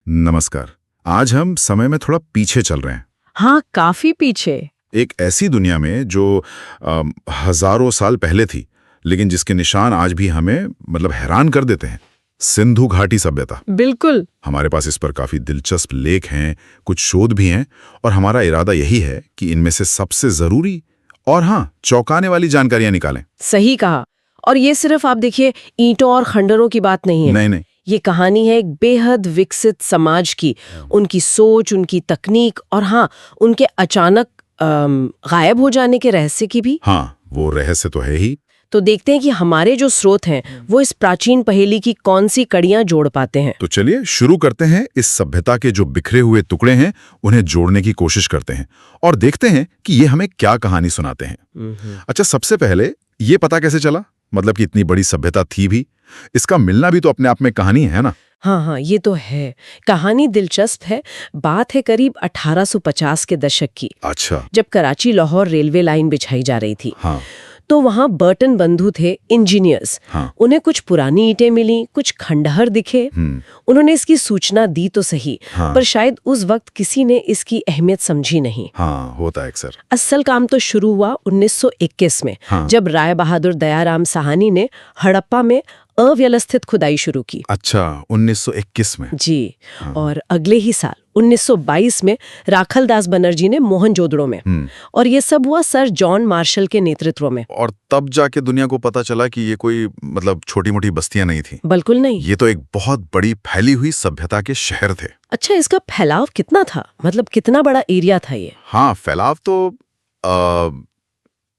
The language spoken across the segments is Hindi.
नमस्कार। आज हम समय में थोड़ा पीछे चल रहे हैं। हाँ, काफी पीछे। एक ऐसी दुनिया में जो हजारों साल पहले थी, लेकिन जिसके निशान आज भी हमें हैरान कर देते हैं। सिंधु घाटी सभ्यता। बिल्कुल। हमारे पास इस पर काफी दिलचस्प लेख हैं, कुछ शोध भी हैं, और हमारा इरादा यही है कि इनमें से सबसे जरूरी और चौंकाने वाली जानकारियां निकालें। सही कहा। और ये सिर्फ आप देखिए ईंटों और खंडरों की बात नहीं है। नहीं, ये कहानी है एक बेहद विकसित समाज की, उनकी सोच, उनकी तकनीक और उनके अचानक गायब हो जाने के रहस्य की भी। वो रहस्य तो है ही। तो देखते हैं कि हमारे जो स्रोत हैं वो इस प्राचीन पहेली की कौन सी कड़ियां जोड़ पाते हैं। तो चलिए शुरू करते हैं। इस सभ्यता के जो बिखरे हुए टुकड़े हैं उन्हें जोड़ने की कोशिश करते हैं और देखते हैं कि ये हमें क्या कहानी सुनाते हैं। अच्छा, सबसे पहले ये पता कैसे चला कि इतनी बड़ी सभ्यता थी भी? इसका मिलना भी तो अपने आप में कहानी है ना। हाँ, ये तो है। कहानी दिलचस्प है। बात है करीब 1850 के दशक की। अच्छा। जब कराची लाहौर रेलवे लाइन बिछाई जा रही थी। हाँ। तो वहाँ बर्टन बंधु थे, इंजीनियर्स। उन्हें कुछ पुरानी ईंटें मिली, कुछ खंडहर दिखे। उन्होंने इसकी सूचना दी तो सही, पर शायद उस वक्त किसी ने इसकी अहमियत समझी नहीं। होता है अक्सर। असल काम तो शुरू हुआ 1921 में, जब राय बहादुर दयाराम साहनी ने हड़प्पा में अव्यवस्थित खुदाई शुरू की। अच्छा, 1921 में? जी। और अगले ही साल 1922 में राखलदास बनर्जी ने मोहनजोदड़ो में। और ये सब हुआ सर जॉन मार्शल के नेतृत्व में। और तब जाके दुनिया को पता चला कि ये कोई छोटी मोटी बस्तियां नहीं थी। बिल्कुल नहीं। ये तो एक बहुत बड़ी फैली हुई सभ्यता के शहर थे। अच्छा, इसका फैलाव कितना था? कितना बड़ा एरिया था ये? फैलाव तो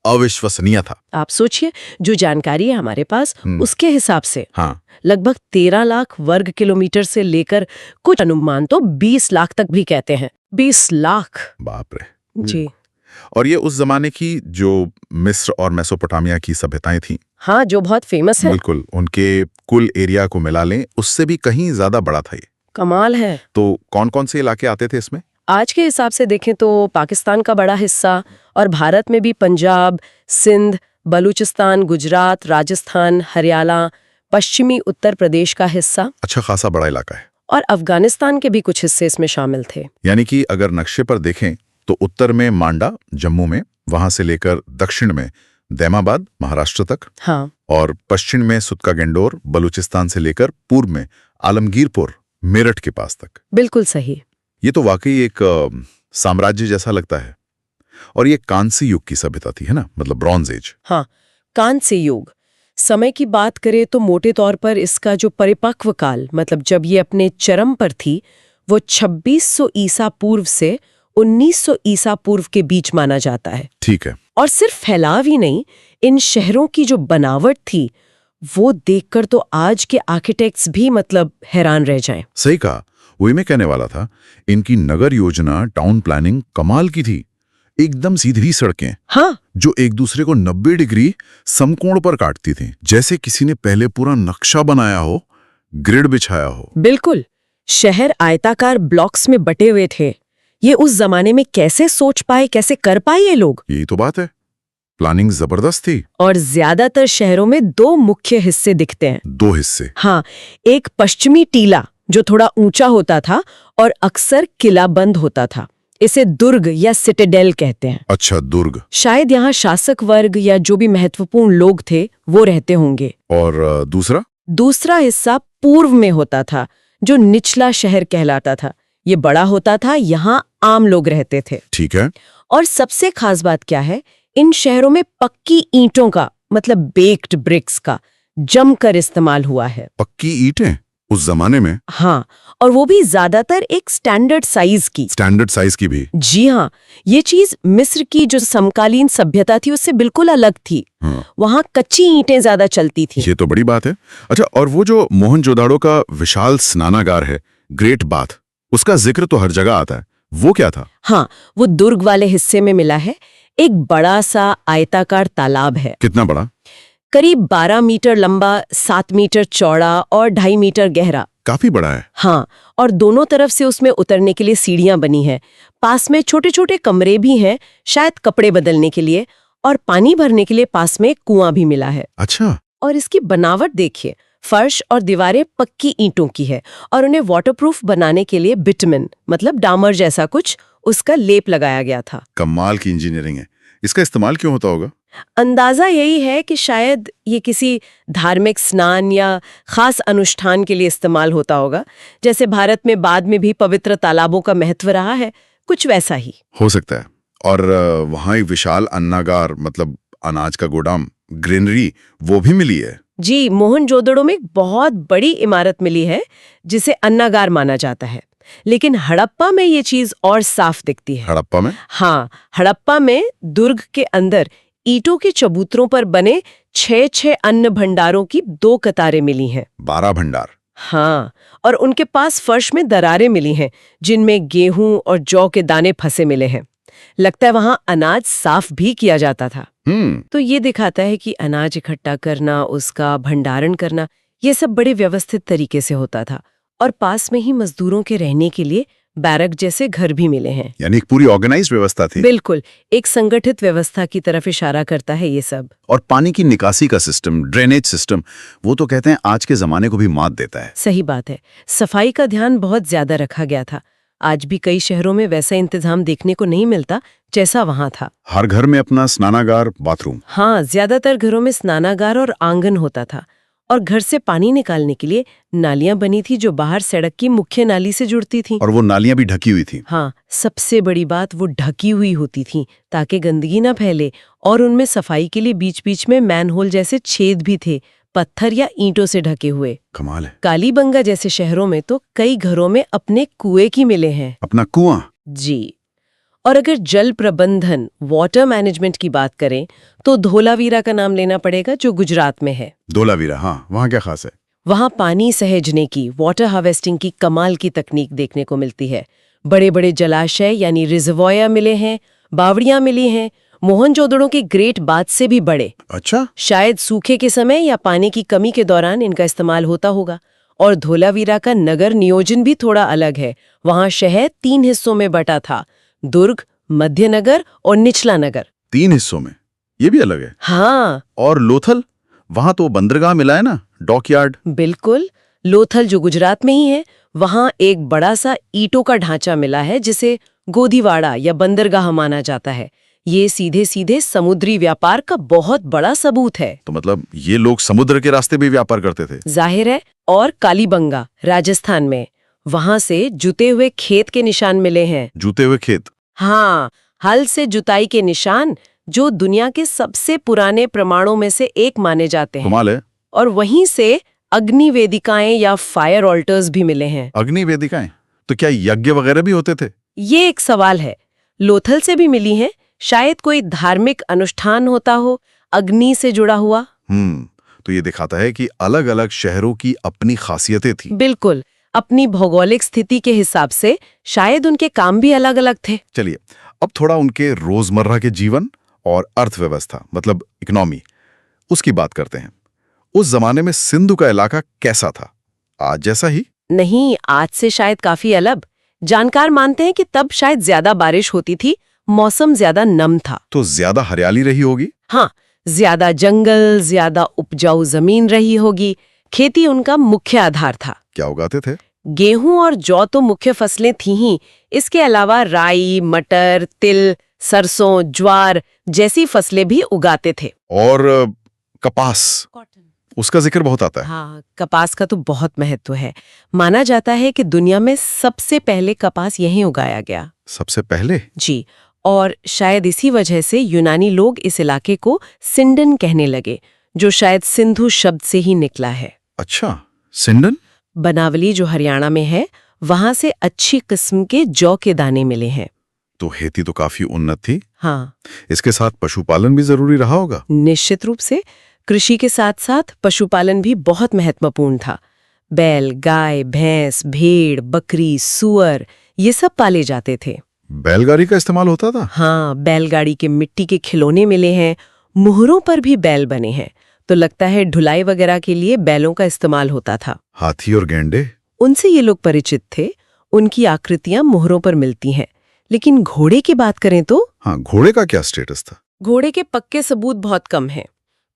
अविश्वसनीय था। आप सोचिए, जो जानकारी है हमारे पास उसके हिसाब से लगभग 13 लाख वर्ग किलोमीटर से लेकर कुछ अनुमान तो 20 लाख तक भी कहते हैं। 20 लाख! बाप रे। जी। और ये उस जमाने की जो मिस्र और मेसोपोटामिया की सभ्यताएं थी, जो बहुत फेमस है। बिल्कुल, उनके कुल एरिया को मिला लें उससे भी कहीं ज्यादा बड़ा था ये। कमाल है। तो कौन कौन से इलाके आते थे इसमें? आज के हिसाब से देखें तो पाकिस्तान का बड़ा हिस्सा, और भारत में भी पंजाब, सिंध, बलूचिस्तान, गुजरात, राजस्थान, हरियाणा, पश्चिमी उत्तर प्रदेश का हिस्सा। अच्छा खासा बड़ा इलाका है। और अफगानिस्तान के भी कुछ हिस्से इसमें शामिल थे। यानी कि अगर नक्शे पर देखें तो उत्तर में मांडा जम्मू में, वहां से लेकर दक्षिण में दैमाबाद महाराष्ट्र तक। और पश्चिम में सुतका गेंडोर बलूचिस्तान से लेकर पूर्व में आलमगीरपुर मेरठ के पास तक। बिल्कुल सही। ये तो वाकई एक साम्राज्य जैसा लगता है। और ये कांस्य युग की सभ्यता थी, है ना, ब्रॉन्ज एज। कांस्य युग। समय की बात करें तो मोटे तौर पर इसका जो परिपक्व काल, जब ये अपने चरम पर थी, वो 2600 ईसा पूर्व से 1900 ईसा पूर्व के बीच माना जाता है। ठीक है। और सिर्फ फैलाव ही नहीं, इन शहरों की जो बनावट थी वो देखकर तो आज के आर्किटेक्ट्स भी हैरान रह जाएं। सही कहा, वही मैं कहने वाला था। इनकी नगर योजना, टाउन प्लानिंग कमाल की थी। एकदम सीधी सड़कें, जो एक दूसरे को 90 डिग्री समकोण पर काटती थी, जैसे किसी ने पहले पूरा नक्शा बनाया हो, ग्रिड बिछाया हो। बिल्कुल। शहर आयताकार ब्लॉक्स में बटे हुए थे। ये उस जमाने में कैसे सोच पाए, कैसे कर पाए ये लोग? यही तो बात है, प्लानिंग जबरदस्त थी। और ज्यादातर शहरों में 2 मुख्य हिस्से दिखते हैं। 2 हिस्से? एक पश्चिमी टीला जो थोड़ा ऊंचा होता था और अक्सर किलाबंद होता था। इसे दुर्ग या सिटाडेल कहते हैं। अच्छा, दुर्ग। शायद यहाँ शासक वर्ग या जो भी महत्वपूर्ण लोग थे वो रहते होंगे। और दूसरा हिस्सा पूर्व में होता था, जो निचला शहर कहलाता था। ये बड़ा होता था, यहाँ आम लोग रहते थे। ठीक है। और सबसे खास बात क्या है, इन शहरों में पक्की ईंटों का, बेक्ड ब्रिक्स का जमकर इस्तेमाल हुआ है। पक्की ईंटें उस जमाने में? और वो भी ज्यादातर एक स्टैंडर्ड साइज की भी। जी हाँ, ये चीज मिस्र की जो समकालीन सभ्यता थी उससे बिल्कुल अलग थी। वहाँ कच्ची ईंटें ज्यादा चलती थी। ये तो बड़ी बात है। अच्छा, और वो जो मोहनजोदाड़ो का विशाल स्नानागार है, ग्रेट बाथ, उसका जिक्र तो हर जगह आता है, वो क्या था? वो दुर्ग वाले हिस्से में मिला है। एक बड़ा सा आयताकार तालाब है। कितना बड़ा? करीब 12 मीटर लंबा, 7 मीटर चौड़ा और 2.5 मीटर गहरा। काफी बड़ा है। और दोनों तरफ से उसमें उतरने के लिए सीढ़ियां बनी है। पास में छोटे छोटे कमरे भी हैं, शायद कपड़े बदलने के लिए, और पानी भरने के लिए पास में कुआं भी मिला है। अच्छा। और इसकी बनावट देखिए, फर्श और दीवारें पक्की ईंटों की है और उन्हें वाटरप्रूफ बनाने के लिए बिटुमेन मतलब डामर जैसा कुछ उसका लेप लगाया गया था। कमाल की इंजीनियरिंग है। इसका इस्तेमाल क्यों होता होगा? अंदाजा यही है कि शायद ये किसी धार्मिक स्नान या खास अनुष्ठान के लिए इस्तेमाल होता होगा, जैसे भारत में बाद में भी पवित्र तालाबों का महत्व रहा है, कुछ वैसा ही हो सकता है। और वहाँ एक विशाल अन्नागार मतलब अनाज का गोदाम, ग्रेनरी, वो भी मिली है। जी, मोहनजोदड़ो में एक बहुत बड़ी इमारत मिली है जिसे अन्नागार माना जाता है, लेकिन हड़प्पा में ये चीज और साफ दिखती है। हड़प्पा में? हाँ, हड़प्पा में दुर्ग के अंदर ईंटों के चबूतरों पर बने 6 अन्न भंडारों की 2 कतारें मिली हैं। 12 भंडार? हाँ, और उनके पास फर्श में दरारें मिली हैं जिनमें गेहूं और जौ के दाने फंसे मिले हैं। लगता है वहां अनाज साफ भी किया जाता था। तो ये दिखाता है कि अनाज इकट्ठा करना, उसका भंडारण करना, ये सब बड़े व्यवस्थित तरीके से होता था। और पास में ही मजदूरों के रहने के लिए बैरक जैसे घर भी मिले हैं। यानी एक पूरी ऑर्गेनाइज्ड व्यवस्था थी। बिल्कुल, एक संगठित व्यवस्था की तरफ इशारा करता है ये सब। और पानी की निकासी का सिस्टम, ड्रेनेज सिस्टम, वो तो कहते हैं आज के जमाने को भी मात देता है। सही बात है, सफाई का ध्यान बहुत ज्यादा रखा गया था। आज भी कई शहरों में वैसा इंतजाम देखने को नहीं मिलता जैसा वहां था। हर घर में अपना स्नानागार, बाथरूम। हाँ, ज्यादातर घरों में स्नानागार और आंगन होता था। और घर से पानी निकालने के लिए नालियां बनी थी जो बाहर सड़क की मुख्य नाली से जुड़ती थी। और वो नालियां भी ढकी हुई थी। हाँ, सबसे बड़ी बात वो ढकी हुई होती थी ताकि गंदगी ना फैले। और उनमें सफाई के लिए बीच बीच में मैनहोल जैसे छेद भी थे, पत्थर या ईंटों से ढके हुए। कमाल है। कालीबंगा जैसे शहरों में तो कई घरों में अपने कुएं की मिले हैं। अपना कुआं? जी। और अगर जल प्रबंधन, वाटर मैनेजमेंट की बात करें तो धोलावीरा का नाम लेना पड़ेगा जो गुजरात में है। धोलावीरा, हाँ, वहाँ क्या खास है? वहाँ पानी सहेजने की, वाटर हार्वेस्टिंग की कमाल की तकनीक देखने को मिलती है। बड़े बड़े जलाशय यानी रिजर्वॉयर मिले हैं, बावड़ियां मिली हैं, मोहनजोदड़ो के ग्रेट बाथ से भी बड़े। अच्छा। शायद सूखे के समय या पानी की कमी के दौरान इनका इस्तेमाल होता होगा। और धोलावीरा का नगर नियोजन भी थोड़ा अलग है। वहाँ शहर 3 हिस्सों में बटा था, दुर्ग, मध्य नगर और निचला नगर। 3 हिस्सों में? ये भी अलग है। हाँ। और लोथल, वहां तो बंदरगाह मिला है ना, डॉकयार्ड। बिल्कुल, लोथल जो गुजरात में ही है, वहां एक बड़ा सा ईंटों का ढांचा मिला है जिसे गोदीवाड़ा या बंदरगाह माना जाता है। ये सीधे सीधे समुद्री व्यापार का बहुत बड़ा सबूत है। तो मतलब ये लोग समुद्र के रास्ते भी व्यापार करते थे? जाहिर है। और कालीबंगा, राजस्थान में, वहां से जुते हुए खेत के निशान मिले हैं। जूते हुए खेत? हाँ, हल से जुताई के निशान जो दुनिया के सबसे पुराने प्रमाणों में से एक माने जाते हैं। कमाल है। और वहीं से अग्नि वेदिकाएं या फायर ऑल्टर्स भी मिले हैं। अग्नि वेदिकाएं? तो क्या यज्ञ वगैरह भी होते थे? ये एक सवाल है। लोथल से भी मिली हैं, शायद कोई धार्मिक अनुष्ठान होता हो अग्नि से जुड़ा हुआ। तो ये दिखाता है कि अलग अलग शहरों की अपनी खासियतें थी। बिल्कुल, अपनी भौगोलिक स्थिति के हिसाब से शायद उनके काम भी अलग अलग थे। चलिए, अब थोड़ा उनके रोजमर्रा के जीवन और अर्थव्यवस्था मतलब इकोनॉमी, उसकी बात करते हैं। उस जमाने में सिंधु का इलाका कैसा था? आज जैसा ही? नहीं, आज से शायद काफी अलग। जानकार मानते हैं कि तब शायद ज्यादा बारिश होती थी, मौसम ज्यादा नम था। तो ज्यादा हरियाली रही होगी? हाँ, ज्यादा जंगल, ज्यादा उपजाऊ जमीन रही होगी। खेती उनका मुख्य आधार था। क्या उगाते थे? गेहूं और जौ तो मुख्य फसलें थी ही, इसके अलावा राई, मटर, तिल, सरसों, ज्वार जैसी फसलें भी उगाते थे। और कपास, उसका जिक्र बहुत आता है। हाँ, कपास का तो बहुत महत्व है। माना जाता है कि दुनिया में सबसे पहले कपास यहीं उगाया गया। सबसे पहले? जी, और शायद इसी वजह से यूनानी लोग इस इलाके को सिंडन कहने लगे, जो शायद सिंधु शब्द से ही निकला है। अच्छा, सिंडन? बनावली जो हरियाणा में है, वहां से अच्छी किस्म के जौ के दाने मिले हैं। तो खेती तो काफी उन्नत थी। हाँ, इसके साथ पशुपालन भी जरूरी रहा होगा। निश्चित रूप से कृषि के साथ साथ पशुपालन भी बहुत महत्वपूर्ण था। बैल, गाय, भैंस, भेड़, बकरी, सुअर, ये सब पाले जाते थे। बैलगाड़ी का इस्तेमाल होता था? हाँ, बैलगाड़ी के मिट्टी के खिलौने मिले हैं, मुहरों पर भी बैल बने हैं। तो लगता है ढुलाई वगैरह के लिए बैलों का इस्तेमाल होता था। हाथी और गेंडे? उनसे ये लोग परिचित थे, उनकी आकृतियां मुहरों पर मिलती हैं। लेकिन घोड़े की बात करें तो? हाँ, घोड़े का क्या स्टेटस था? घोड़े के पक्के सबूत बहुत कम हैं।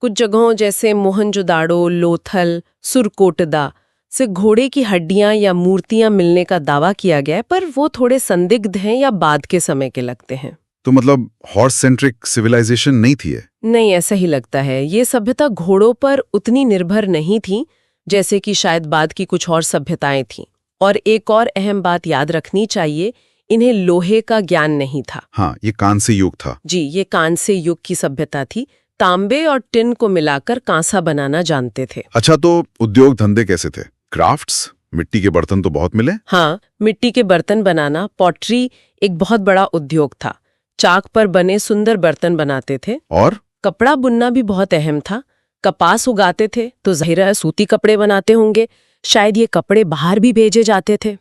कुछ जगहों जैसे मोहनजोदाड़ो, लोथल, सुरकोटदा से घोड़े की हड्डियां या मूर्तियां मिलने का दावा किया गया है, पर वो थोड़े संदिग्ध हैं या बाद के समय के लगते हैं। तो मतलब हॉर्स सेंट्रिक सिविलाइजेशन नहीं थी ये? नहीं, ऐसा ही लगता है। ये सभ्यता घोड़ों पर उतनी निर्भर नहीं थी जैसे कि शायद बाद की कुछ और सभ्यताएं थीं। और एक और अहम बात याद रखनी चाहिए, इन्हें लोहे का ज्ञान नहीं था। हाँ, ये कांस्य युग था। जी, ये कांस्य युग की सभ्यता थी। तांबे और टिन को मिलाकर कांसा बनाना जानते थे। अच्छा, तो उद्योग धंधे कैसे थे? क्राफ्ट्स, मिट्टी के बर्तन तो बहुत मिले। हाँ, मिट्टी के बर्तन बनाना, पॉटरी एक बहुत बड़ा उद्योग था। चाक पर बने सुंदर बर्तन बनाते थे। और कपड़ा बुनना भी बहुत अहम था। कपास उगाते थे तो जाहिर है सूती कपड़े बनाते होंगे। शायद ये कपड़े बाहर भी भेजे जाते थे।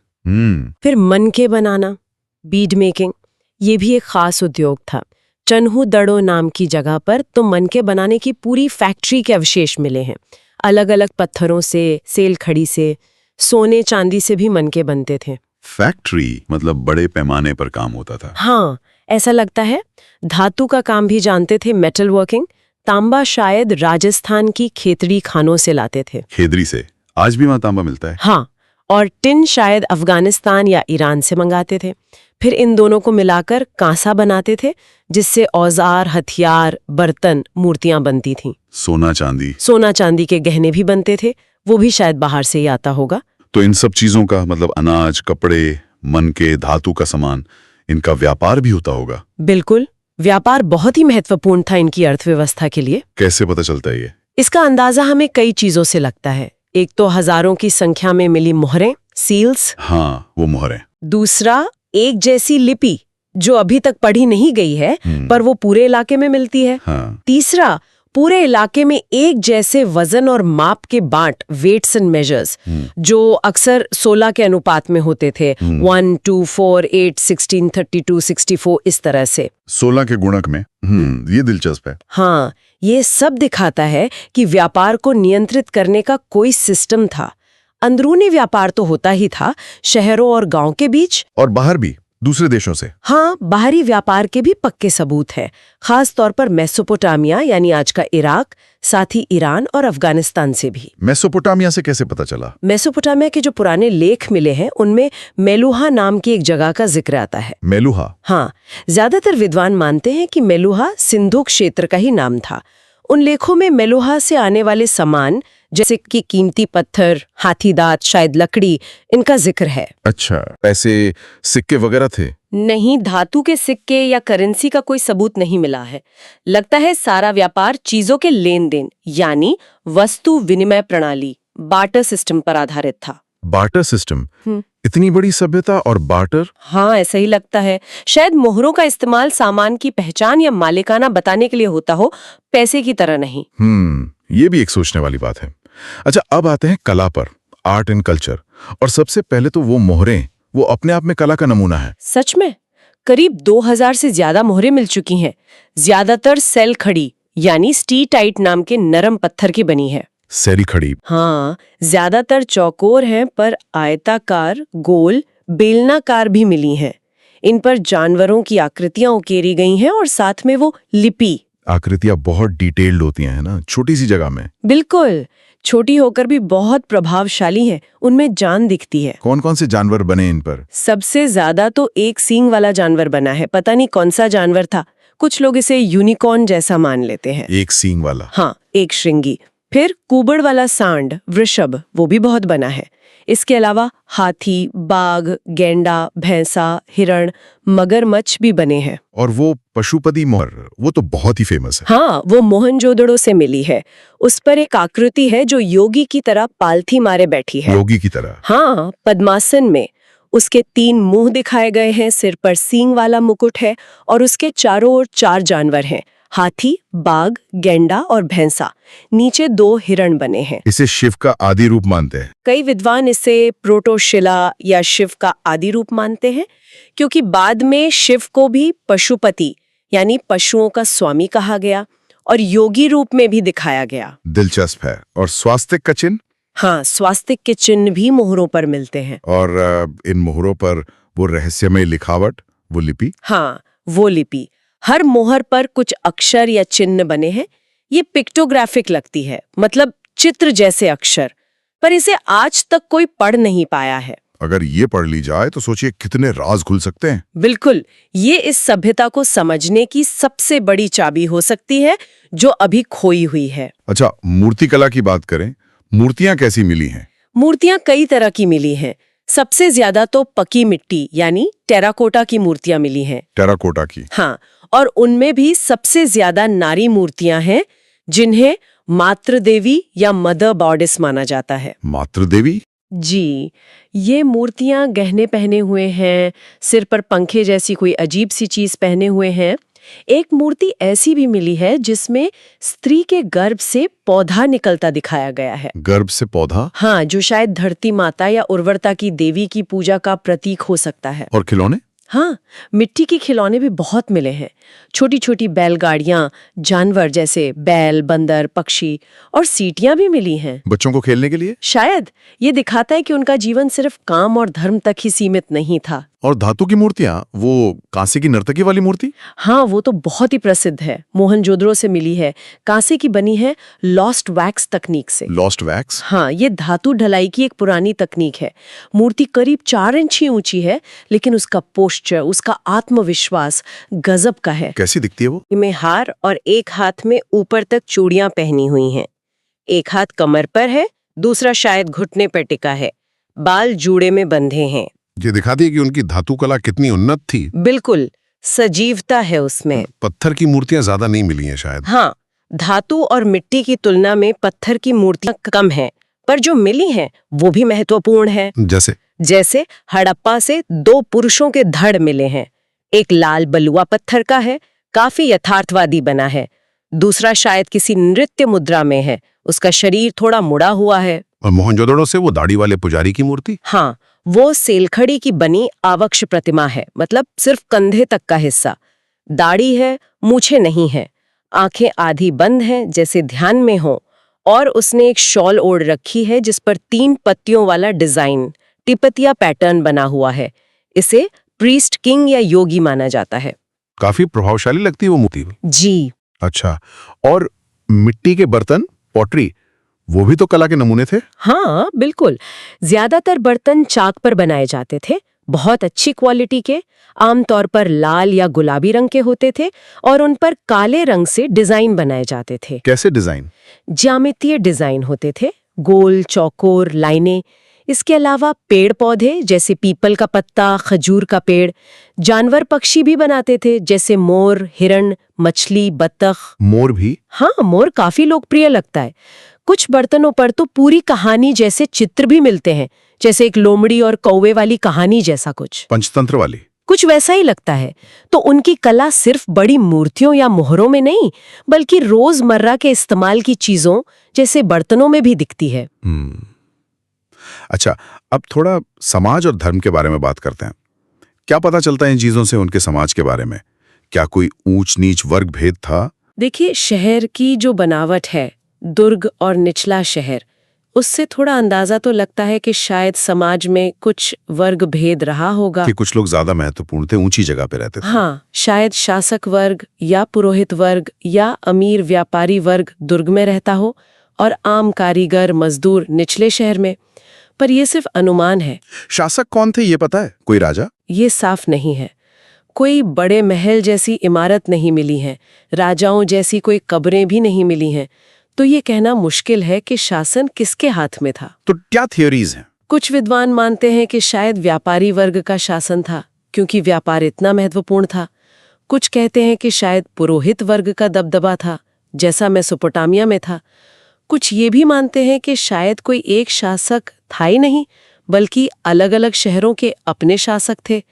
फिर मनके बनाना, बीड मेकिंग, ये भी एक खास उद्योग था। चन्हू दड़ो नाम की जगह पर तो मनके बनाने की पूरी फैक्ट्री के अवशेष मिले हैं। अलग अलग पत्थरों से, सेल खड़ी से, सोने चांदी से भी मनके बनते थे। फैक्ट्री मतलब बड़े पैमाने पर काम होता था। हाँ, ऐसा लगता है। धातु का काम भी जानते थे, मेटल वर्किंग। तांबा शायद राजस्थान की खेतड़ी खानों से लाते थे। खेदरी से? आज भी वहां तांबा मिलता है? हाँ, और टिन शायद अफगानिस्तान या ईरान से मंगाते थे। फिर इन दोनों को मिलाकर कांसा बनाते थे, जिससे औजार, हथियार, बर्तन, मूर्तियां बनती थीं। सोना चांदी के गहने भी बनते थे, वो भी शायद बाहर से ही आता होगा। तो इन सब चीजों का मतलब अनाज, कपड़े, मनके, धातु का सामान, इनका व्यापार भी होता होगा। बिल्कुल, व्यापार बहुत ही महत्वपूर्ण था इनकी अर्थव्यवस्था के लिए। कैसे पता चलता है ये? इसका अंदाजा हमें कई चीजों से लगता है। एक तो हजारों की संख्या में मिली मोहरें, सील्स। हाँ, वो मोहरें। दूसरा, एक जैसी लिपि जो अभी तक पढ़ी नहीं गई है, पर वो पूरे इलाके में मिलती है। हाँ। तीसरा, पूरे इलाके में एक जैसे वजन और माप के बांट, वेट्स एंड मेजर्स, जो अक्सर 16 के अनुपात में होते थे। 1, 2, 4, 8, 16, 32, 64, इस तरह से 16 के गुणक में। ये दिलचस्प है। हाँ, ये सब दिखाता है कि व्यापार को नियंत्रित करने का कोई सिस्टम था। अंदरूनी व्यापार तो होता ही था, शहरों और गांव के बीच, और बाहर भी, दूसरे देशों से। हाँ, बाहरी व्यापार के भी पक्के सबूत है, खास तौर पर मेसोपोटामिया यानी आज का इराक, साथ ही ईरान और अफगानिस्तान से भी। मेसोपोटामिया से कैसे पता चला? मेसोपोटामिया के जो पुराने लेख मिले हैं, उनमें मेलुहा नाम की एक जगह का जिक्र आता है। मेलुहा? हाँ, ज्यादातर विद्वान मानते हैं कि मेलुहा सिंधु क्षेत्र का ही नाम था। उन लेखों में मेलुहा से आने वाले सामान जैसे कि कीमती पत्थर, हाथी दांत, शायद लकड़ी, इनका जिक्र है। अच्छा, पैसे, सिक्के वगैरह थे? नहीं, धातु के सिक्के या करेंसी का कोई सबूत नहीं मिला है। लगता है सारा व्यापार चीजों के लेन देन यानी वस्तु विनिमय प्रणाली, बार्टर सिस्टम पर आधारित था। Barter system? इतनी बड़ी सभ्यता और बार्टर? हाँ, ऐसा ही लगता है। शायद मोहरों का इस्तेमाल सामान की पहचान या मालिकाना बताने के लिए होता हो, पैसे की तरह नहीं। ये भी एक सोचने वाली बात है। अच्छा, अब आते हैं कला पर, आर्ट एंड कल्चर। और सबसे पहले तो वो मोहरें, वो अपने आप में कला का नमूना है। सच में करीब 2000 से ज्यादा मोहरें मिल चुकी हैं। ज्यादातर सेल खड़ी यानी स्टीटाइट नाम के नरम पत्थर की बनी है। सेरी खड़ी? हाँ, ज्यादातर चौकोर हैं, पर आयताकार, गोल, बेलनाकार भी मिली हैं। इन पर जानवरों की आकृतियां उकेरी गई हैं और साथ में वो लिपि। आकृतियां बहुत डिटेल्ड होती हैं ना, छोटी सी जगह में। बिल्कुल, छोटी होकर भी बहुत प्रभावशाली हैं, उनमें जान दिखती है। कौन कौन से जानवर बने इन पर? सबसे ज्यादा तो एक सींग वाला जानवर बना है, पता नहीं कौन सा जानवर था। कुछ लोग इसे यूनिकॉर्न जैसा मान लेते हैं। एक सींग वाला? हाँ, एक श्रृंगी। फिर कुबड़ वाला सांड, वृषभ, वो भी बहुत बना है। इसके अलावा हाथी, बाघ, गेंडा, भैंसा, हिरण, मगरमच्छ भी बने हैं। और वो पशुपति मोहर, वो तो बहुत ही फेमस है। हाँ, वो मोहनजोदड़ो से मिली है। उस पर एक आकृति है जो योगी की तरह पालथी मारे बैठी है। योगी की तरह? हाँ, पद्मासन में। उसके 3 मुंह दिखाए गए हैं, सिर पर सींग वाला मुकुट है और उसके चारों ओर 4 जानवर हैं, हाथी, बाघ, गेंडा और भैंसा। नीचे 2 हिरण बने हैं। इसे शिव का आदि रूप मानते हैं। कई विद्वान इसे प्रोटोशिला या शिव का आदि रूप मानते हैं, क्योंकि बाद में शिव को भी पशुपति यानी पशुओं का स्वामी कहा गया और योगी रूप में भी दिखाया गया। दिलचस्प है। और स्वास्तिक का चिन्ह? हाँ, स्वास्तिक के चिन्ह भी मोहरों पर मिलते हैं। और इन मोहरों पर वो रहस्यमय लिखावट, वो लिपि? हाँ, वो लिपि। हर मोहर पर कुछ अक्षर या चिन्ह बने हैं। ये पिक्टोग्राफिक लगती है, मतलब चित्र जैसे अक्षर, पर इसे आज तक कोई पढ़ नहीं पाया है। अगर ये पढ़ ली जाए तो सोचिए कितने राज खुल सकते हैं। बिल्कुल, ये इस सभ्यता को समझने की सबसे बड़ी चाबी हो सकती है जो अभी खोई हुई है। अच्छा, मूर्तिकला की बात करें, मूर्तियां कैसी मिली हैं? मूर्तियां कई तरह की मिली हैं। सबसे ज्यादा तो पकी मिट्टी यानी टेराकोटा की मूर्तियां मिली हैं। टेराकोटा की? हाँ, और उनमें भी सबसे ज्यादा नारी मूर्तियां हैं जिन्हें मातृ देवी या मदर गॉडेस माना जाता है। मातृ देवी? जी, ये मूर्तियां गहने पहने हुए हैं, सिर पर पंखे जैसी कोई अजीब सी चीज पहने हुए हैं। एक मूर्ति ऐसी भी मिली है जिसमें स्त्री के गर्भ से पौधा निकलता दिखाया गया है। गर्भ से पौधा? हाँ, जो शायद धरती माता या उर्वरता की देवी की पूजा का प्रतीक हो सकता है। और खिलौने? हाँ, मिट्टी के खिलौने भी बहुत मिले हैं। छोटी छोटी बैलगाड़ियां, जानवर जैसे बैल, बंदर, पक्षी और सीटियां भी मिली हैं। बच्चों को खेलने के लिए? शायद ये दिखाता है कि उनका जीवन सिर्फ काम और धर्म तक ही सीमित नहीं था। और धातु की मूर्तियां, वो कांसे की नर्तकी वाली मूर्ति? हाँ, वो तो बहुत ही प्रसिद्ध है, मोहनजोदड़ो से मिली है, कांसे की बनी है, लॉस्ट वैक्स तकनीक से। Lost wax? हाँ, ये धातु ढलाई की एक पुरानी तकनीक है। मूर्ति करीब 4 इंच ही ऊंची है, लेकिन उसका पोस्चर, उसका आत्मविश्वास गजब का है। कैसी दिखती है वो? में हार और एक हाथ में ऊपर तक चूड़ियां पहनी हुई हैं। एक हाथ कमर पर है, दूसरा शायद घुटने पर टिका है, बाल जूड़े में बंधे हैं। ये दिखाती है कि उनकी धातु कला कितनी उन्नत थी। बिल्कुल, सजीवता है उसमें। पत्थर की मूर्तियां ज्यादा नहीं मिली हैं शायद। हाँ, धातु और मिट्टी की तुलना में पत्थर की मूर्तियां कम हैं, पर जो मिली हैं वो भी महत्वपूर्ण है। जैसे हड़प्पा से 2 पुरुषों के धड़ मिले हैं। एक लाल बलुआ पत्थर का है, काफी यथार्थवादी बना है। दूसरा शायद किसी नृत्य मुद्रा में है, उसका शरीर थोड़ा मुड़ा हुआ है। और मोहनजोदड़ो से वो दाढ़ी वाले पुजारी की मूर्ति? हाँ, वो सेलखड़ी की बनी आवक्ष प्रतिमा है, मतलब सिर्फ कंधे तक का हिस्सा। दाढ़ी है, मूछें नहीं है, आंखें आधी बंद हैं जैसे ध्यान में हो, और उसने एक शॉल ओढ़ रखी है जिस पर 3 पत्तियों वाला डिजाइन, तिपतिया पैटर्न बना हुआ है। इसे प्रीस्ट किंग या योगी माना जाता है। काफी प्रभावशाली लगती है वो मूर्ति। जी। अच्छा, और मिट्टी के बर्तन, पॉटरी, वो भी तो कला के नमूने थे? हाँ, बिल्कुल। ज्यादातर बर्तन चाक पर बनाए जाते थे, बहुत अच्छी क्वालिटी के, आमतौर पर लाल या गुलाबी रंग के होते थे, और उन पर काले रंग से डिजाइन बनाए जाते थे। कैसे डिजाइन? ज्यामितीय डिजाइन होते थे, गोल, चौकोर, लाइनें। इसके अलावा पेड़ पौधे जैसे पीपल का पत्ता, खजूर का पेड़, जानवर पक्षी भी बनाते थे जैसे मोर, हिरण, मछली, बत्तख। मोर भी? हाँ, मोर काफी लोकप्रिय लगता है। कुछ बर्तनों पर तो पूरी कहानी जैसे चित्र भी मिलते हैं, जैसे एक लोमड़ी और कौवे वाली कहानी जैसा कुछ। पंचतंत्र वाली? कुछ वैसा ही लगता है। तो उनकी कला सिर्फ बड़ी मूर्तियों या मोहरों में नहीं, बल्कि रोजमर्रा के इस्तेमाल की चीजों जैसे बर्तनों में भी दिखती है। अच्छा, अब थोड़ा समाज और धर्म के बारे में बात करते हैं। क्या पता चलता है इन चीजों से उनके समाज के बारे में? क्या कोई ऊंच नीच वर्ग भेद था? देखिए, शहर की जो बनावट है, दुर्ग और निचला शहर, उससे थोड़ा अंदाजा तो लगता है कि शायद समाज में कुछ वर्ग भेद रहा होगा। कि कुछ लोग ज्यादा महत्वपूर्ण थे, ऊंची जगह पे रहते थे। हाँ, शायद शासक वर्ग या पुरोहित वर्ग या अमीर व्यापारी वर्ग दुर्ग में रहता हो और आम कारीगर मजदूर निचले शहर में। पर यह सिर्फ अनुमान है। शासक कौन थे ये पता है? कोई राजा? ये साफ नहीं है। कोई बड़े महल जैसी इमारत नहीं मिली है, राजाओं जैसी कोई कब्रें भी नहीं मिली हैं। तो ये कहना मुश्किल है कि शासन किसके हाथ में था। तो क्या थियोरीज हैं? कुछ विद्वान मानते हैं कि शायद व्यापारी वर्ग का शासन था, क्योंकि व्यापार इतना महत्वपूर्ण था। कुछ कहते हैं कि शायद पुरोहित वर्ग का दबदबा था, जैसा मेसोपोटामिया में था। कुछ ये भी मानते हैं कि शायद कोई एक शासक था ही नहीं, बल्कि अलग अलग शहरों के अपने शासक थे,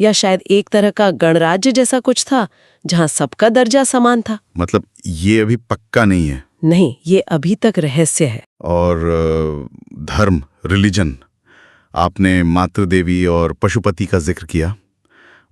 या शायद एक तरह का गणराज्य जैसा कुछ था जहां सबका दर्जा समान था। मतलब ये अभी पक्का नहीं है? नहीं, ये अभी तक रहस्य है। और धर्म, रिलीजन, आपने मातृ देवी और पशुपति का जिक्र किया,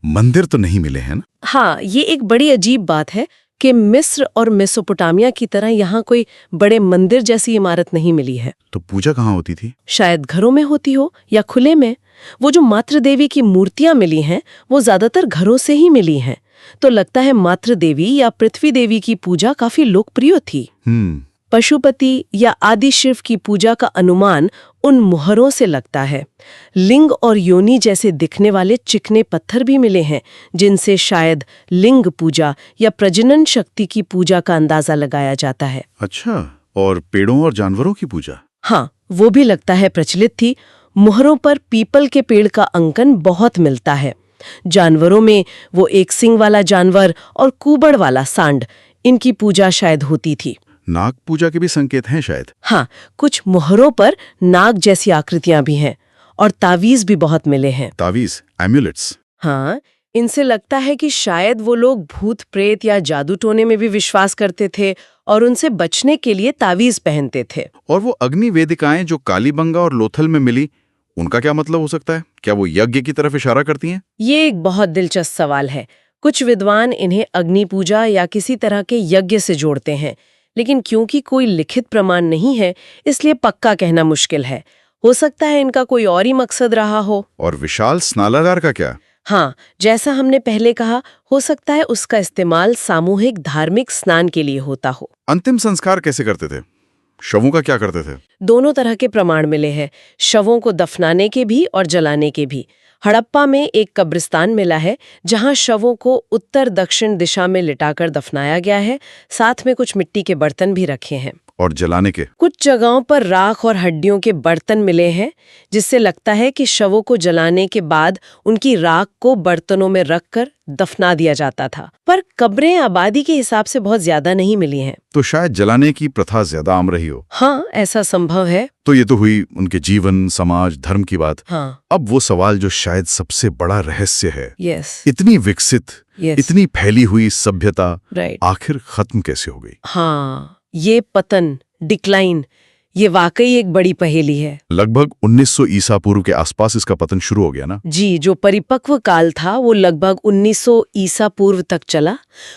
मंदिर तो नहीं मिले हैं ना? हाँ, ये एक बड़ी अजीब बात है कि मिस्र और मेसोपोटामिया की तरह यहाँ कोई बड़े मंदिर जैसी इमारत नहीं मिली है। तो पूजा कहाँ होती थी? शायद घरों में होती हो या खुले में। वो जो मातृ देवी की मूर्तियां मिली हैं, वो ज्यादातर घरों से ही मिली हैं। तो लगता है मातृ देवी या पृथ्वी देवी की पूजा काफी लोकप्रिय थी। पशुपति या आदि शिव की पूजा का अनुमान उन मुहरों से लगता है। लिंग और योनि जैसे दिखने वाले चिकने पत्थर भी मिले हैं, जिनसे शायद लिंग पूजा या प्रजनन शक्ति की पूजा का अंदाजा लगाया जाता है। अच्छा, और पेड़ों और जानवरों की पूजा? हाँ, वो भी लगता है प्रचलित थी। मुहरों पर पीपल के पेड़ का अंकन बहुत मिलता है। जानवरों में वो एक सिंग वाला जानवर और कुबड़ वाला सांड, इनकी पूजा शायद होती थी। नाग पूजा के भी संकेत हैं शायद? हाँ, कुछ मुहरों पर नाग जैसी आकृतियां भी हैं और तावीज भी बहुत मिले हैं। तावीज, एम्यूलेट्स? हाँ, इनसे लगता है कि शायद वो लोग भूत प्रेत या जादू टोने में भी विश्वास करते थे और उनसे बचने के लिए तावीज पहनते थे। और वो अग्नि वेदिकाएं जो कालीबंगा और लोथल में मिली, उनका क्या मतलब हो सकता है? क्या वो यज्ञ की तरफ इशारा करती हैं? ये एक बहुत दिलचस्प सवाल है। कुछ विद्वान इन्हें अग्नि पूजा या किसी तरह के यज्ञ से जोड़ते हैं, लेकिन क्योंकि कोई लिखित प्रमाण नहीं है, इसलिए पक्का कहना मुश्किल है। हो सकता है इनका कोई और ही मकसद रहा हो। और विशाल स्नानागार का क्या? हाँ, जैसा हमने पहले कहा, हो सकता है उसका इस्तेमाल सामूहिक धार्मिक स्नान के लिए होता हो। अंतिम संस्कार कैसे करते थे? शवों का क्या करते थे? दोनों तरह के प्रमाण मिले हैं, शवों को दफनाने के भी और जलाने के भी। हड़प्पा में एक कब्रिस्तान मिला है जहां शवों को उत्तर दक्षिण दिशा में लिटाकर दफनाया गया है, साथ में कुछ मिट्टी के बर्तन भी रखे हैं। और जलाने के? कुछ जगहों पर राख और हड्डियों के बर्तन मिले हैं, जिससे लगता है कि शवों को जलाने के बाद उनकी राख को बर्तनों में रखकर दफना दिया जाता था। पर कब्रें आबादी के हिसाब से बहुत ज्यादा नहीं मिली हैं। तो शायद जलाने की प्रथा ज्यादा आम रही हो। हाँ, ऐसा संभव है। तो ये तो हुई उनके जीवन, समाज, धर्म की बात। हाँ। अब वो सवाल जो शायद सबसे बड़ा रहस्य है, यस। इतनी विकसित, इतनी फैली हुई सभ्यता आखिर खत्म कैसे हो गई? हाँ, ये पतन, डिक्लाइन, ये वाकई एक बड़ी पहेली है। लगभग 1900 ईसा पूर्व के आसपास इसका पतन शुरू हो गया ना? जी, जो परिपक्व काल था वो लगभग 1900 ईसा पूर्व तक चला।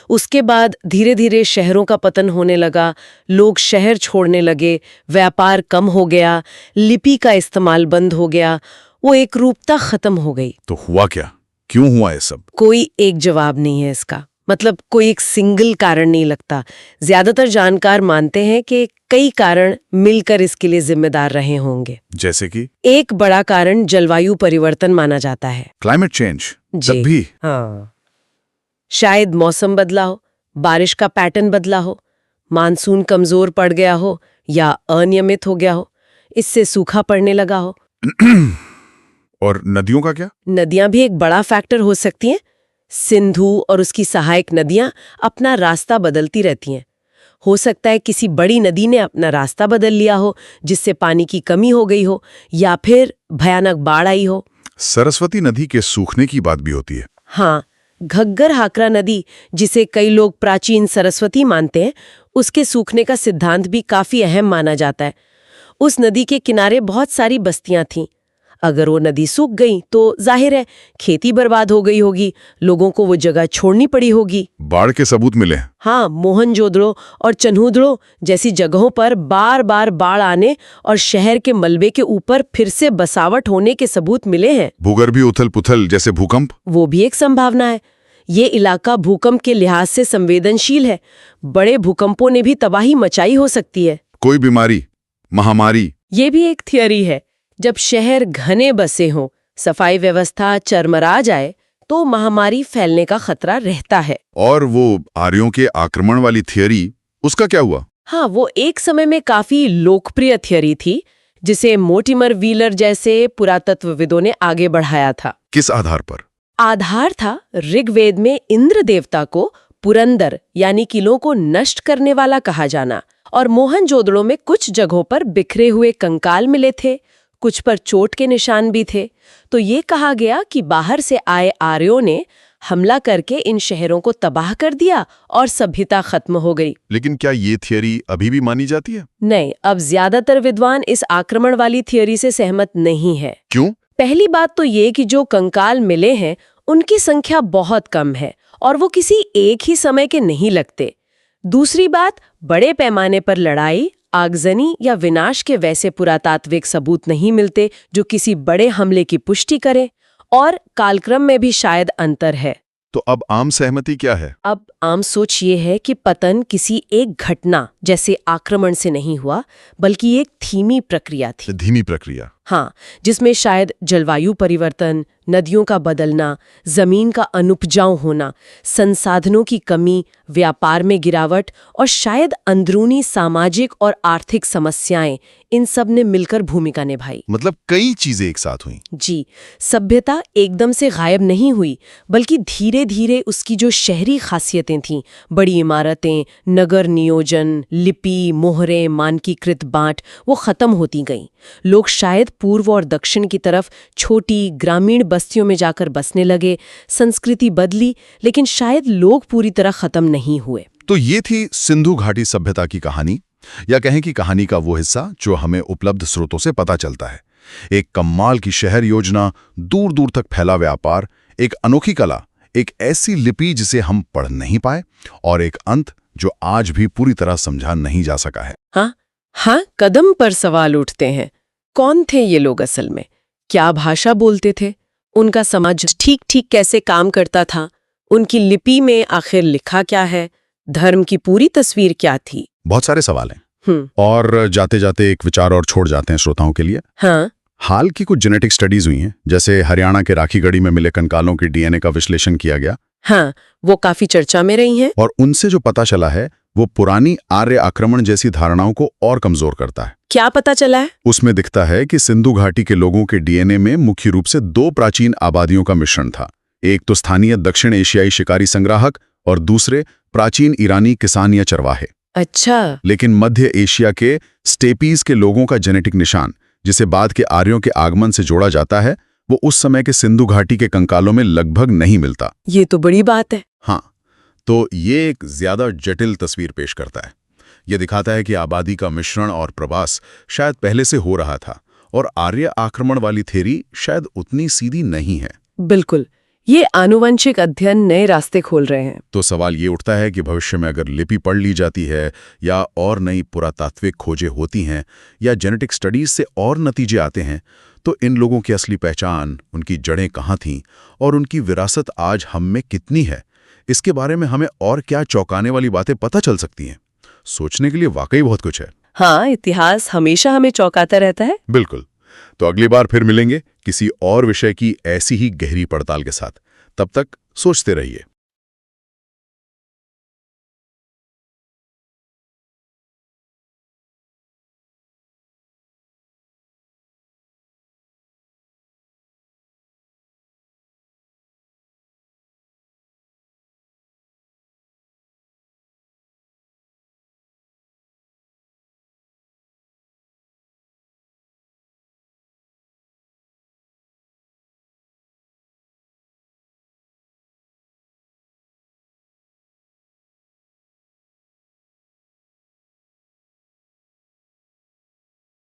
उसके बाद धीरे धीरे शहरों का पतन होने लगा, लोग शहर छोड़ने लगे, व्यापार कम हो गया, लिपि का इस्तेमाल बंद हो गया, वो एक रूपता खत्म हो गई। तो हुआ क्या? क्यों हुआ ये सब? कोई एक जवाब नहीं है इसका, मतलब कोई एक सिंगल कारण नहीं लगता। ज्यादातर जानकार मानते हैं कि कई कारण मिलकर इसके लिए जिम्मेदार रहे होंगे। जैसे कि? एक बड़ा कारण जलवायु परिवर्तन माना जाता है। Climate change? जी, भी? हाँ, शायद मौसम बदला हो, बारिश का पैटर्न बदला हो, मानसून कमजोर पड़ गया हो या अनियमित हो गया हो, इससे सूखा पड़ने लगा हो। और नदियों का क्या? नदियां भी एक बड़ा फैक्टर हो सकती हैं। सिंधु और उसकी सहायक नदियां अपना रास्ता बदलती रहती हैं। हो सकता है किसी बड़ी नदी ने अपना रास्ता बदल लिया हो, जिससे पानी की कमी हो गई हो, या फिर भयानक बाढ़ आई हो। सरस्वती नदी के सूखने की बात भी होती है। हाँ, घग्गर हाकरा नदी, जिसे कई लोग प्राचीन सरस्वती मानते हैं, उसके सूखने का सिद्धांत भी काफी अहम माना जाता है। उस नदी के किनारे बहुत सारी बस्तियां थीं। अगर वो नदी सूख गई तो जाहिर है खेती बर्बाद हो गई होगी, लोगों को वो जगह छोड़नी पड़ी होगी। बाढ़ के सबूत मिले? हाँ, मोहनजोदड़ो और चन्हूदड़ो जैसी जगहों पर बार बार बाढ़ आने और शहर के मलबे के ऊपर फिर से बसावट होने के सबूत मिले हैं। भूगर्भीय उथल पुथल जैसे भूकंप? वो भी एक संभावना है। ये इलाका भूकंप के लिहाज से संवेदनशील है। बड़े भूकंपों ने भी तबाही मचाई हो सकती है। कोई बीमारी, महामारी? ये भी एक थियरी है। जब शहर घने बसे हों, सफाई व्यवस्था चरमरा जाए, तो महामारी फैलने का खतरा रहता है। और वो आर्यों के आक्रमण वाली थियरी, उसका क्या हुआ? हाँ, वो एक समय में काफी लोकप्रिय थियरी थी, जिसे मोर्टिमर व्हीलर जैसे पुरातत्वविदों ने आगे बढ़ाया था। किस आधार पर? आधार था ऋग्वेद में इंद्र देवता को पुरंदर यानी किलों को नष्ट करने वाला कहा जाना, और मोहनजोदड़ो में कुछ जगहों पर बिखरे हुए कंकाल मिले थे, कुछ पर चोट के निशान भी थे। तो ये कहा गया कि बाहर से आए आर्यों ने हमला करके इन शहरों को तबाह कर दिया और सभ्यता खत्म हो गई। लेकिन क्या ये थियरी अभी भी मानी जाती है? नहीं, अब ज्यादातर विद्वान इस आक्रमण वाली थियरी से सहमत नहीं है। क्यों? पहली बात तो ये कि जो कंकाल मिले हैं उनकी संख्या बहुत कम है और वो किसी एक ही समय के नहीं लगते। दूसरी बात, बड़े पैमाने पर लड़ाई, आगजनी या विनाश के वैसे पुरातात्विक सबूत नहीं मिलते जो किसी बड़े हमले की पुष्टि करें, और कालक्रम में भी शायद अंतर है। तो अब आम सहमति क्या है? अब आम सोच ये है कि पतन किसी एक घटना जैसे आक्रमण से नहीं हुआ, बल्कि एक धीमी प्रक्रिया थी। धीमी प्रक्रिया। हाँ, जिसमें शायद जलवायु परिवर्तन, नदियों का बदलना, जमीन का अनुपजाऊ होना, संसाधनों की कमी, व्यापार में गिरावट और शायद अंदरूनी सामाजिक और आर्थिक समस्याएं, इन सब ने मिलकर भूमिका निभाई। मतलब कई चीजें एक साथ हुई। जी, सभ्यता एकदम से गायब नहीं हुई, बल्कि धीरे धीरे उसकी जो शहरी खासियतें थीं, बड़ी इमारतें, नगर नियोजन, लिपि, मोहरें, मानकीकृत बांट, वो खत्म होती गईं। लोग शायद पूर्व और दक्षिण की तरफ छोटी ग्रामीण बस्तियों में जाकर बसने लगे। संस्कृति बदली, लेकिन शायद लोग पूरी तरह खत्म नहीं हुए। तो ये थी सिंधु घाटी सभ्यता की कहानी, या कहें कि कहानी का वो हिस्सा जो हमें उपलब्ध स्रोतों से पता चलता है। एक कमाल की शहर योजना, दूर दूर तक फैला व्यापार, एक अनोखी कला, एक ऐसी लिपि जिसे हम पढ़ नहीं पाए, और एक अंत जो आज भी पूरी तरह समझा नहीं जा सका है। हाँ, कदम पर सवाल उठते हैं। कौन थे ये लोग असल में? क्या भाषा बोलते थे? उनका समाज ठीक ठीक कैसे काम करता था? उनकी लिपि में आखिर लिखा क्या है? धर्म की पूरी तस्वीर क्या थी? बहुत सारे सवाल हैं। और जाते जाते एक विचार और छोड़ जाते हैं श्रोताओं के लिए। हाँ, हाल की कुछ जेनेटिक स्टडीज हुई हैं, जैसे हरियाणा के राखीगढ़ी में मिले कंकालों के डीएनए का विश्लेषण किया गया। हाँ, वो काफी चर्चा में रही हैं। और उनसे जो पता चला है वो पुरानी आर्य आक्रमण जैसी धारणाओं को और कमजोर करता है। क्या पता चला है? उसमें दिखता है कि सिंधु घाटी के लोगों के डीएनए में मुख्य रूप से दो प्राचीन आबादियों का मिश्रण था। एक तो स्थानीय दक्षिण एशियाई शिकारी संग्राहक और दूसरे प्राचीन ईरानी किसान या चरवाहे। अच्छा। लेकिन मध्य एशिया के स्टेपीज के लोगों का जेनेटिक निशान, जिसे बाद के आर्यों के आगमन से जोड़ा जाता है, वो उस समय के सिंधु घाटी के कंकालों में लगभग नहीं मिलता। ये तो बड़ी बात है। हाँ, तो ये एक ज्यादा जटिल तस्वीर पेश करता है। ये दिखाता है कि आबादी का मिश्रण और प्रवास शायद पहले से हो रहा था, और आर्य आक्रमण वाली थ्योरी शायद उतनी सीधी नहीं है। बिल्कुल, ये आनुवंशिक अध्ययन नए रास्ते खोल रहे हैं। तो सवाल ये उठता है कि भविष्य में अगर लिपि पढ़ ली जाती है, या और नई पुरातात्विक खोजें होती हैं, या जेनेटिक स्टडीज से और नतीजे आते हैं, तो इन लोगों की असली पहचान, उनकी जड़ें कहाँ थीं, और उनकी विरासत आज हम में कितनी है, इसके बारे में हमें और क्या चौंकाने वाली बातें पता चल सकती हैं। सोचने के लिए वाकई बहुत कुछ है। हाँ, इतिहास हमेशा हमें चौंकाता रहता है। बिल्कुल। तो अगली बार फिर मिलेंगे किसी और विषय की ऐसी ही गहरी पड़ताल के साथ। तब तक सोचते रहिए।